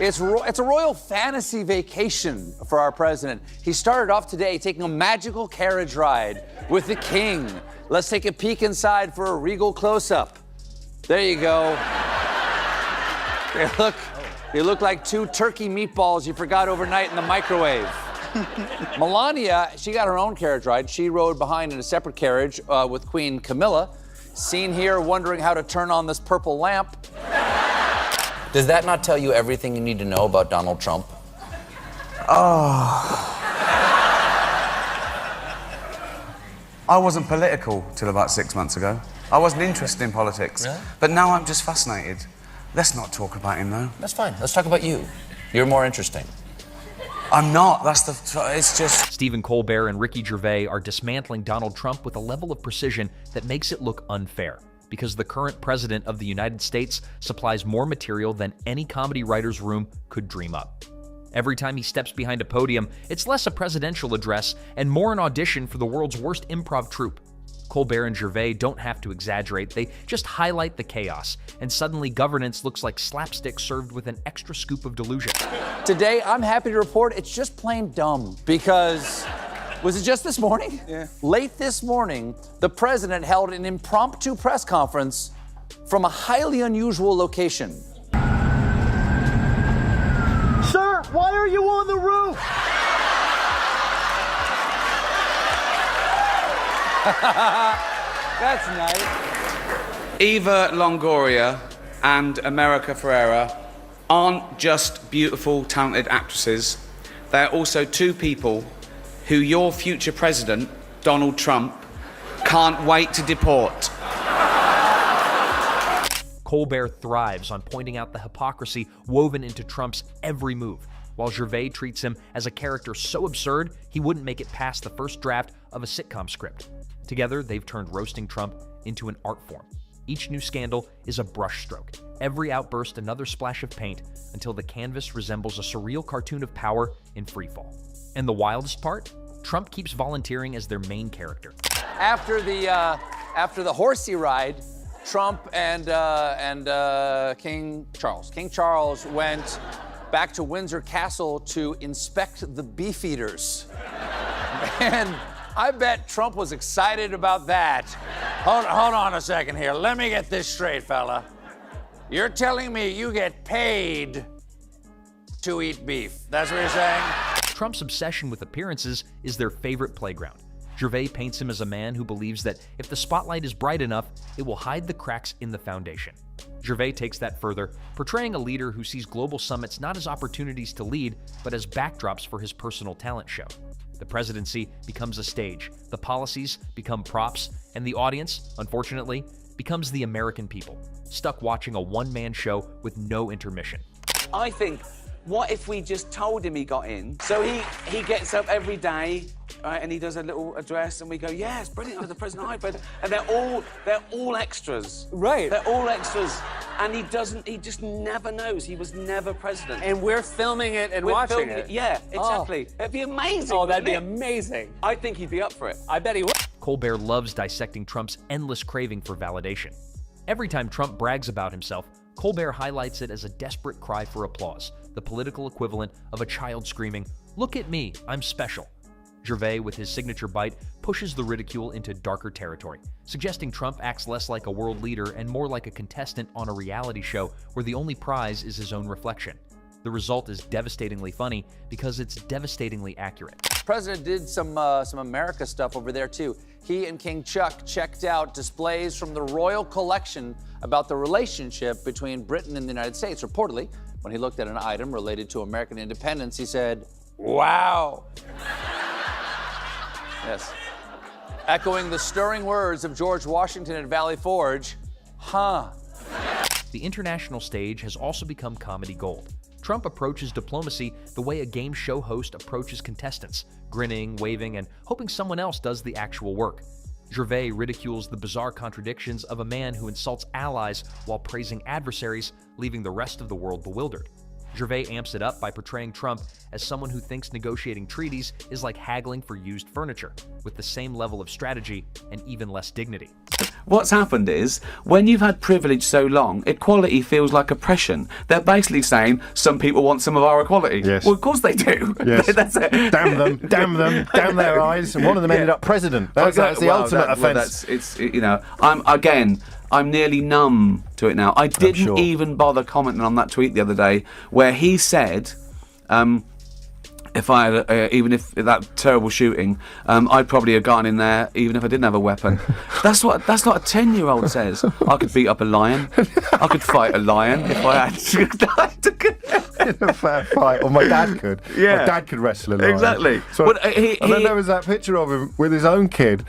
It's a royal fantasy vacation for our president. He started off today taking a magical carriage ride with the king. Let's take a peek inside for a regal close-up. There you go. They look like two turkey meatballs you forgot overnight in the microwave. Melania, she got her own carriage ride. She rode behind in a separate carriage with Queen Camilla. Seen here wondering how to turn on this purple lamp. Does that not tell you everything you need to know about Donald Trump? I wasn't political till about 6 months ago. I wasn't interested in politics. Really? But now I'm just fascinated. Let's not talk about him, though. That's fine. Let's talk about you. You're more interesting. I'm not. It's just... Stephen Colbert and Ricky Gervais are dismantling Donald Trump with a level of precision that makes it look unfair, because the current president of the United States supplies more material than any comedy writer's room could dream up. Every time he steps behind a podium, it's less a presidential address and more an audition for the world's worst improv troupe. Colbert and Gervais don't have to exaggerate, they just highlight the chaos, and suddenly governance looks like slapstick served with an extra scoop of delusion. Today, I'm happy to report it's just plain dumb, because was it just this morning? Yeah. Late this morning, the president held an impromptu press conference from a highly unusual location. Sir, why are you on the roof? That's nice. Eva Longoria and America Ferrera aren't just beautiful, talented actresses. They're also two people who your future president, Donald Trump, can't wait to deport. Colbert thrives on pointing out the hypocrisy woven into Trump's every move, while Gervais treats him as a character so absurd he wouldn't make it past the first draft of a sitcom script. Together, they've turned roasting Trump into an art form. Each new scandal is a brushstroke, every outburst another splash of paint, until the canvas resembles a surreal cartoon of power in freefall. And the wildest part? Trump keeps volunteering as their main character. After the horsey ride, Trump and King Charles went back to Windsor Castle to inspect the beefeaters. And I bet Trump was excited about that. Hold on a second here. Let me get this straight, fella. You're telling me you get paid to eat beef. That's what you're saying? Trump's obsession with appearances is their favorite playground. Gervais paints him as a man who believes that if the spotlight is bright enough, it will hide the cracks in the foundation. Gervais takes that further, portraying a leader who sees global summits not as opportunities to lead, but as backdrops for his personal talent show. The presidency becomes a stage, the policies become props, and the audience, unfortunately, becomes the American people, stuck watching a one-man show with no intermission. I think, what if we just told him he got in? So he gets up every day, right, and he does a little address, and we go, yeah, it's brilliant, I'm the president, and they're all extras. Right. They're all extras, and he just never knows. He was never president. And we're filming it and watching it. Yeah, exactly. It'd be amazing. Oh, that'd be wouldn't it? amazing. I think he'd be up for it. I bet he would. Colbert loves dissecting Trump's endless craving for validation. Every time Trump brags about himself, Colbert highlights it as a desperate cry for applause, the political equivalent of a child screaming, "Look at me, I'm special." Gervais, with his signature bite, pushes the ridicule into darker territory, suggesting Trump acts less like a world leader and more like a contestant on a reality show where the only prize is his own reflection. The result is devastatingly funny because it's devastatingly accurate. The president did some America stuff over there, too. He and King Chuck checked out displays from the royal collection about the relationship between Britain and the United States. Reportedly, when he looked at an item related to American independence, he said, "Wow." Yes. Echoing the stirring words of George Washington at Valley Forge, huh. The international stage has also become comedy gold. Trump approaches diplomacy the way a game show host approaches contestants, grinning, waving, and hoping someone else does the actual work. Gervais ridicules the bizarre contradictions of a man who insults allies while praising adversaries, leaving the rest of the world bewildered. Gervais amps it up by portraying Trump as someone who thinks negotiating treaties is like haggling for used furniture, with the same level of strategy and even less dignity. What's happened is, when you've had privilege so long, equality feels like oppression. They're basically saying, some people want some of our equality. Yes. Well, of course they do. Yes. That's it. Damn them, damn their eyes. And one of them ended up president. That's the ultimate offence. I'm nearly numb to it now. I didn't even bother commenting on that tweet the other day where he said, if I had, even if that terrible shooting, I'd probably have gone in there even if I didn't have a weapon. That's what a 10-year-old says. I could beat up a lion. I could fight a lion if I had to. In a fair fight. Or my dad could. Yeah. My dad could wrestle a lion. Exactly. So, and then there was that picture of him with his own kid.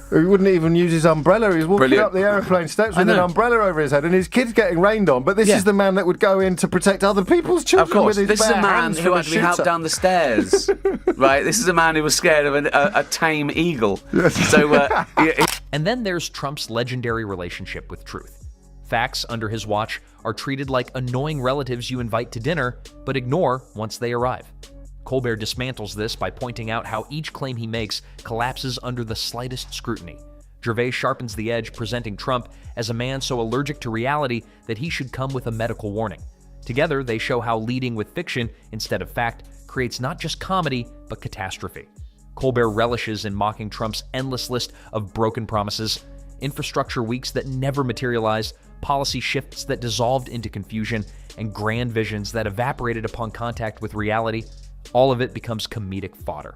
He wouldn't even use his umbrella. He was walking up the aeroplane steps with an umbrella over his head, and his kid's getting rained on. But this is the man that would go in to protect other people's children. Of course, with his this is a bare man hands who from a had to be helped shooter. down the stairs, right? This is a man who was scared of a tame eagle. So, And then there's Trump's legendary relationship with truth. Facts under his watch are treated like annoying relatives you invite to dinner, but ignore once they arrive. Colbert dismantles this by pointing out how each claim he makes collapses under the slightest scrutiny. Gervais sharpens the edge, presenting Trump as a man so allergic to reality that he should come with a medical warning. Together, they show how leading with fiction instead of fact creates not just comedy, but catastrophe. Colbert relishes in mocking Trump's endless list of broken promises, infrastructure weeks that never materialized, policy shifts that dissolved into confusion, and grand visions that evaporated upon contact with reality. All of it becomes comedic fodder.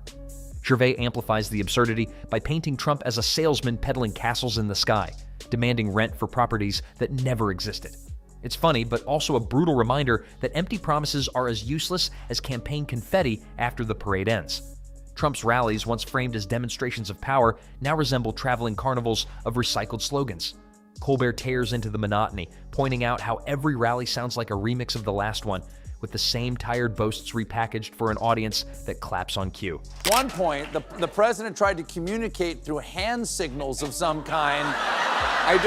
Gervais amplifies the absurdity by painting Trump as a salesman peddling castles in the sky, demanding rent for properties that never existed. It's funny, but also a brutal reminder that empty promises are as useless as campaign confetti after the parade ends. Trump's rallies, once framed as demonstrations of power, now resemble traveling carnivals of recycled slogans. Colbert tears into the monotony, pointing out how every rally sounds like a remix of the last one, with the same tired boasts repackaged for an audience that claps on cue. At one point, the president tried to communicate through hand signals of some kind. I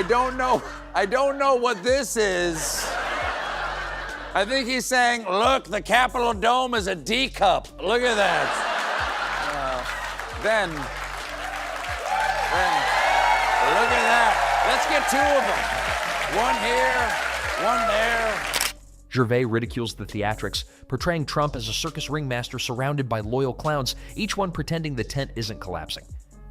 don't know what this is. I think he's saying, look, the Capitol Dome is a D cup. Look at that. Then, look at that. Let's get two of them. One here, one there. Gervais ridicules the theatrics, portraying Trump as a circus ringmaster surrounded by loyal clowns, each one pretending the tent isn't collapsing.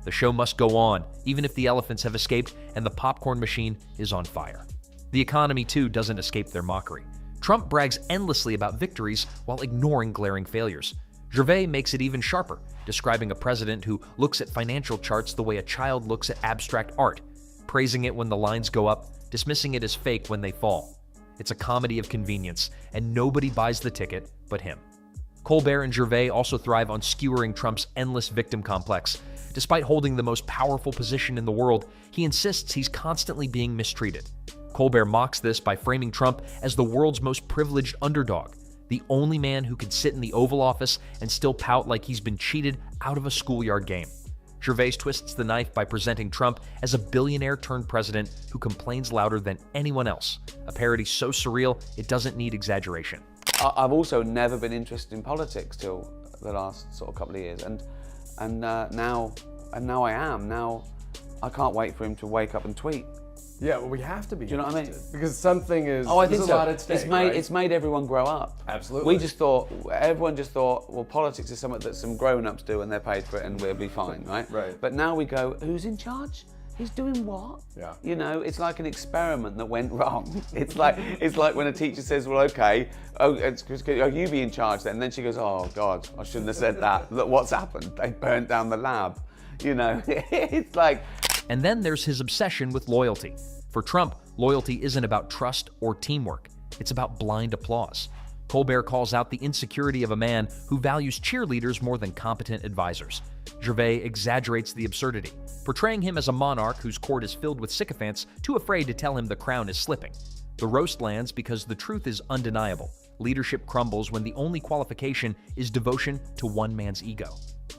The show must go on, even if the elephants have escaped and the popcorn machine is on fire. The economy, too, doesn't escape their mockery. Trump brags endlessly about victories while ignoring glaring failures. Gervais makes it even sharper, describing a president who looks at financial charts the way a child looks at abstract art, praising it when the lines go up, dismissing it as fake when they fall. It's a comedy of convenience, and nobody buys the ticket but him. Colbert and Gervais also thrive on skewering Trump's endless victim complex. Despite holding the most powerful position in the world, he insists he's constantly being mistreated. Colbert mocks this by framing Trump as the world's most privileged underdog, the only man who could sit in the Oval Office and still pout like he's been cheated out of a schoolyard game. Gervais twists the knife by presenting Trump as a billionaire-turned-president who complains louder than anyone else, a parody so surreal it doesn't need exaggeration. I've also never been interested in politics till the last sort of couple of years, and now I am. Now I can't wait for him to wake up and tweet. Yeah, well, we have to be. Do you know what I mean? Because something is. Oh, I think there's so. a lot at stake, It's made everyone grow up. Absolutely. Everyone just thought, well, politics is something that some grown-ups do and they're paid for it and we'll be fine, right? Right. But now we go, who's in charge? He's doing what? Yeah. You know, it's like an experiment that went wrong. It's like when a teacher says, well, okay, you be in charge then. And then she goes, oh God, I shouldn't have said that. Look what's happened. They burnt down the lab. You know, it's like. And then there's his obsession with loyalty. For Trump, loyalty isn't about trust or teamwork. It's about blind applause. Colbert calls out the insecurity of a man who values cheerleaders more than competent advisors. Gervais exaggerates the absurdity, portraying him as a monarch whose court is filled with sycophants too afraid to tell him the crown is slipping. The roast lands because the truth is undeniable. Leadership crumbles when the only qualification is devotion to one man's ego.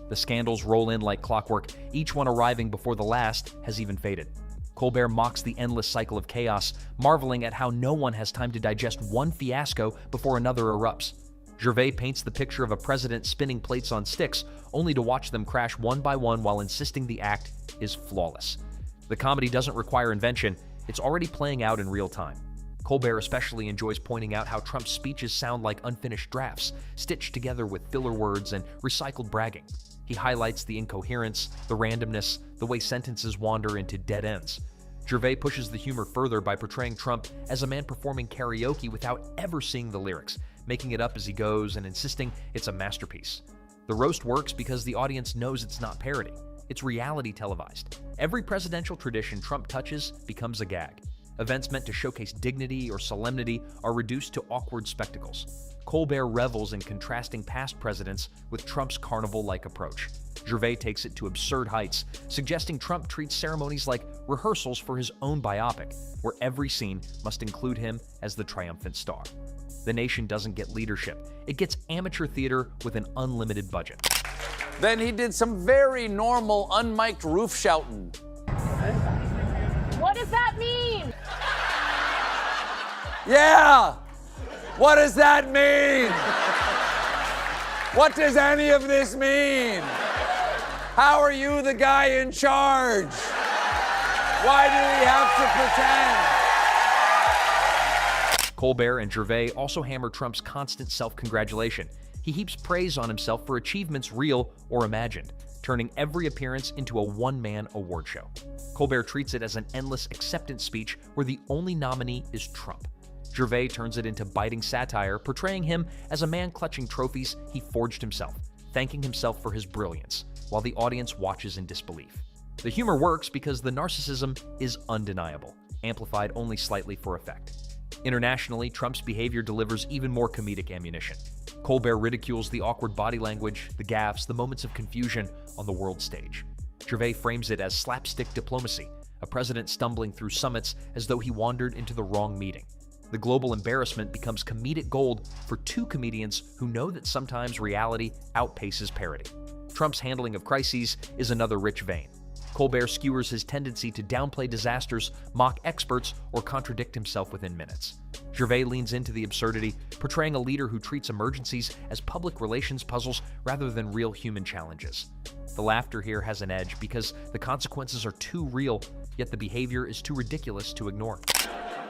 The scandals roll in like clockwork, each one arriving before the last has even faded. Colbert mocks the endless cycle of chaos, marveling at how no one has time to digest one fiasco before another erupts. Gervais paints the picture of a president spinning plates on sticks, only to watch them crash one by one while insisting the act is flawless. The comedy doesn't require invention, it's already playing out in real time. Colbert especially enjoys pointing out how Trump's speeches sound like unfinished drafts, stitched together with filler words and recycled bragging. He highlights the incoherence, the randomness, the way sentences wander into dead ends. Gervais pushes the humor further by portraying Trump as a man performing karaoke without ever seeing the lyrics, making it up as he goes and insisting it's a masterpiece. The roast works because the audience knows it's not parody. It's reality televised. Every presidential tradition Trump touches becomes a gag. Events meant to showcase dignity or solemnity are reduced to awkward spectacles. Colbert revels in contrasting past presidents with Trump's carnival-like approach. Gervais takes it to absurd heights, suggesting Trump treats ceremonies like rehearsals for his own biopic, where every scene must include him as the triumphant star. The nation doesn't get leadership. It gets amateur theater with an unlimited budget. Then he did some very normal, unmiked roof shouting. What does that mean? Yeah! What does that mean? What does any of this mean? How are you the guy in charge? Why do we have to pretend? Colbert and Gervais also hammer Trump's constant self-congratulation. He heaps praise on himself for achievements real or imagined, turning every appearance into a one-man award show. Colbert treats it as an endless acceptance speech where the only nominee is Trump. Gervais turns it into biting satire, portraying him as a man clutching trophies he forged himself, thanking himself for his brilliance, while the audience watches in disbelief. The humor works because the narcissism is undeniable, amplified only slightly for effect. Internationally, Trump's behavior delivers even more comedic ammunition. Colbert ridicules the awkward body language, the gaffes, the moments of confusion on the world stage. Gervais frames it as slapstick diplomacy, a president stumbling through summits as though he wandered into the wrong meeting. The global embarrassment becomes comedic gold for two comedians who know that sometimes reality outpaces parody. Trump's handling of crises is another rich vein. Colbert skewers his tendency to downplay disasters, mock experts, or contradict himself within minutes. Gervais leans into the absurdity, portraying a leader who treats emergencies as public relations puzzles rather than real human challenges. The laughter here has an edge because the consequences are too real, yet the behavior is too ridiculous to ignore.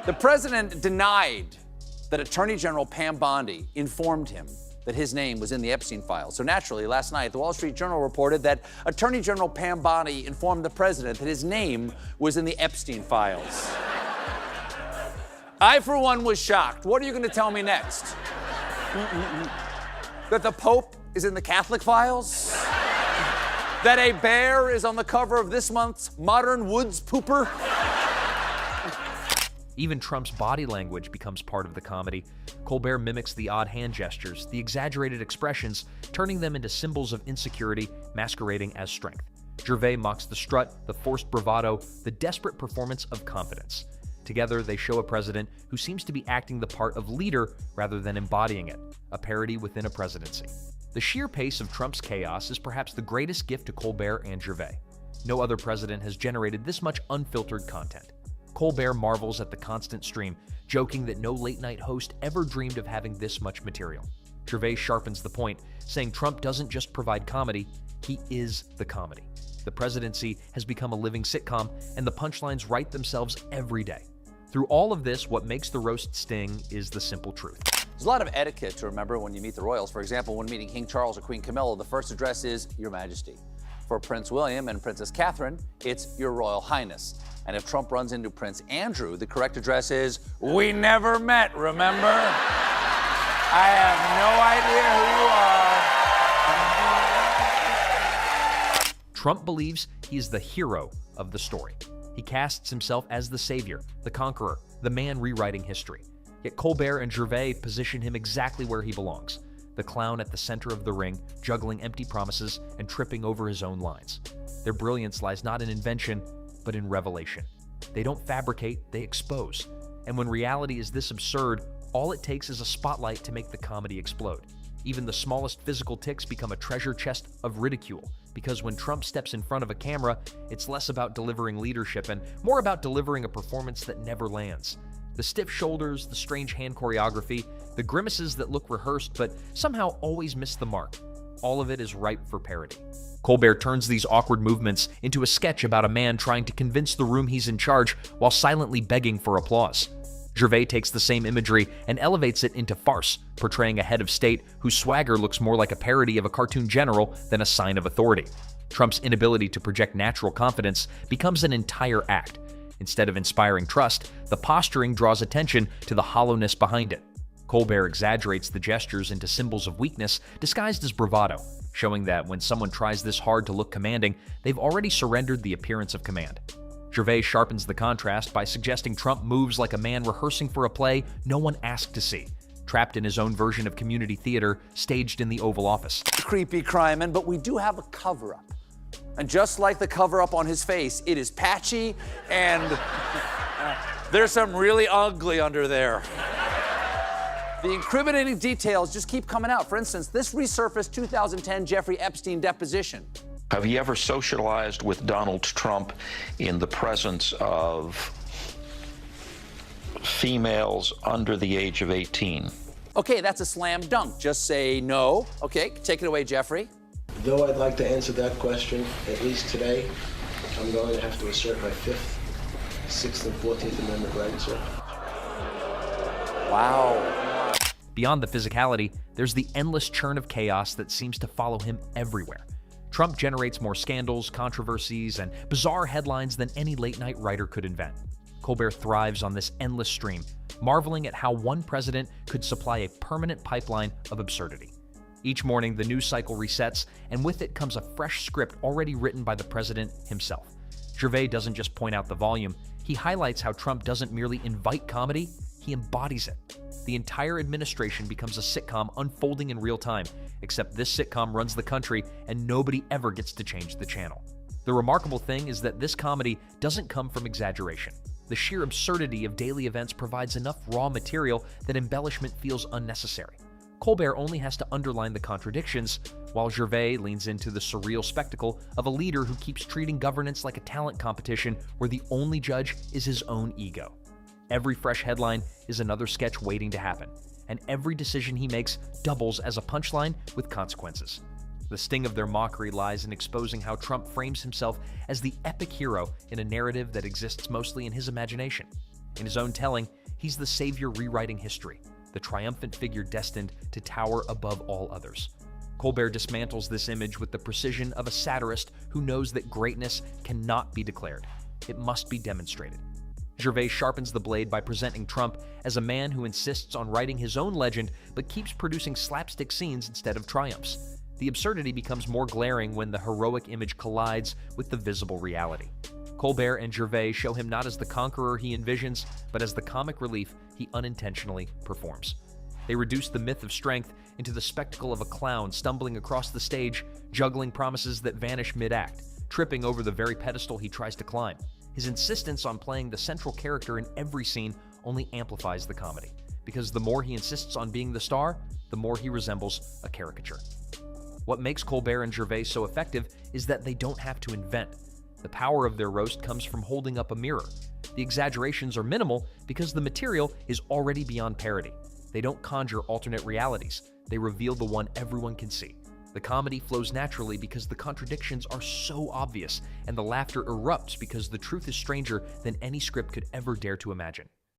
The president denied that Attorney General Pam Bondi informed him that his name was in the Epstein files. So naturally, last night, the Wall Street Journal reported that Attorney General Pam Bondi informed the president that his name was in the Epstein files. I, for one, was shocked. What are you going to tell me next? That the Pope is in the Catholic files? That a bear is on the cover of this month's Modern Woods Pooper? Even Trump's body language becomes part of the comedy. Colbert mimics the odd hand gestures, the exaggerated expressions, turning them into symbols of insecurity, masquerading as strength. Gervais mocks the strut, the forced bravado, the desperate performance of confidence. Together, they show a president who seems to be acting the part of leader rather than embodying it, a parody within a presidency. The sheer pace of Trump's chaos is perhaps the greatest gift to Colbert and Gervais. No other president has generated this much unfiltered content. Colbert marvels at the constant stream, joking that no late-night host ever dreamed of having this much material. Gervais sharpens the point, saying Trump doesn't just provide comedy, he is the comedy. The presidency has become a living sitcom, and the punchlines write themselves every day. Through all of this, what makes the roast sting is the simple truth. There's a lot of etiquette to remember when you meet the royals. For example, when meeting King Charles or Queen Camilla, the first address is Your Majesty. For Prince William and Princess Catherine, it's Your Royal Highness. And if Trump runs into Prince Andrew, the correct address is We never met, remember? I have no idea who you are. Trump believes he is the hero of the story. He casts himself as the savior, the conqueror, the man rewriting history. Yet Colbert and Gervais position him exactly where he belongs, the clown at the center of the ring, juggling empty promises and tripping over his own lines. Their brilliance lies not in invention, but in revelation. They don't fabricate, they expose. And when reality is this absurd, all it takes is a spotlight to make the comedy explode. Even the smallest physical tics become a treasure chest of ridicule, because when Trump steps in front of a camera, it's less about delivering leadership and more about delivering a performance that never lands. The stiff shoulders, the strange hand choreography, the grimaces that look rehearsed but somehow always miss the mark. All of it is ripe for parody. Colbert turns these awkward movements into a sketch about a man trying to convince the room he's in charge while silently begging for applause. Gervais takes the same imagery and elevates it into farce, portraying a head of state whose swagger looks more like a parody of a cartoon general than a sign of authority. Trump's inability to project natural confidence becomes an entire act. Instead of inspiring trust, the posturing draws attention to the hollowness behind it. Colbert exaggerates the gestures into symbols of weakness disguised as bravado, showing that when someone tries this hard to look commanding, they've already surrendered the appearance of command. Gervais sharpens the contrast by suggesting Trump moves like a man rehearsing for a play no one asked to see, trapped in his own version of community theater staged in the Oval Office. Creepy crime, but we do have a cover-up. And just like the cover-up on his face, it is patchy and there's some really ugly under there. The incriminating details just keep coming out. For instance, this resurfaced 2010 Jeffrey Epstein deposition. Have you ever socialized with Donald Trump in the presence of females under the age of 18? Okay, that's a slam dunk. Just say no. Okay, take it away, Jeffrey. Though I'd like to answer that question, at least today, I'm going to have to assert my 5th, 6th, and 14th Amendment rights, sir. Wow. Beyond the physicality, there's the endless churn of chaos that seems to follow him everywhere. Trump generates more scandals, controversies, and bizarre headlines than any late-night writer could invent. Colbert thrives on this endless stream, marveling at how one president could supply a permanent pipeline of absurdity. Each morning, the news cycle resets, and with it comes a fresh script already written by the president himself. Gervais doesn't just point out the volume, he highlights how Trump doesn't merely invite comedy, he embodies it. The entire administration becomes a sitcom unfolding in real time, except this sitcom runs the country and nobody ever gets to change the channel. The remarkable thing is that this comedy doesn't come from exaggeration. The sheer absurdity of daily events provides enough raw material that embellishment feels unnecessary. Colbert only has to underline the contradictions, while Gervais leans into the surreal spectacle of a leader who keeps treating governance like a talent competition where the only judge is his own ego. Every fresh headline is another sketch waiting to happen, and every decision he makes doubles as a punchline with consequences. The sting of their mockery lies in exposing how Trump frames himself as the epic hero in a narrative that exists mostly in his imagination. In his own telling, he's the savior rewriting history, the triumphant figure destined to tower above all others. Colbert dismantles this image with the precision of a satirist who knows that greatness cannot be declared. It must be demonstrated. Gervais sharpens the blade by presenting Trump as a man who insists on writing his own legend but keeps producing slapstick scenes instead of triumphs. The absurdity becomes more glaring when the heroic image collides with the visible reality. Colbert and Gervais show him not as the conqueror he envisions, but as the comic relief he unintentionally performs. They reduce the myth of strength into the spectacle of a clown stumbling across the stage, juggling promises that vanish mid-act, tripping over the very pedestal he tries to climb. His insistence on playing the central character in every scene only amplifies the comedy, because the more he insists on being the star, the more he resembles a caricature. What makes Colbert and Gervais so effective is that they don't have to invent. The power of their roast comes from holding up a mirror. The exaggerations are minimal because the material is already beyond parody. They don't conjure alternate realities. They reveal the one everyone can see. The comedy flows naturally because the contradictions are so obvious, and the laughter erupts because the truth is stranger than any script could ever dare to imagine.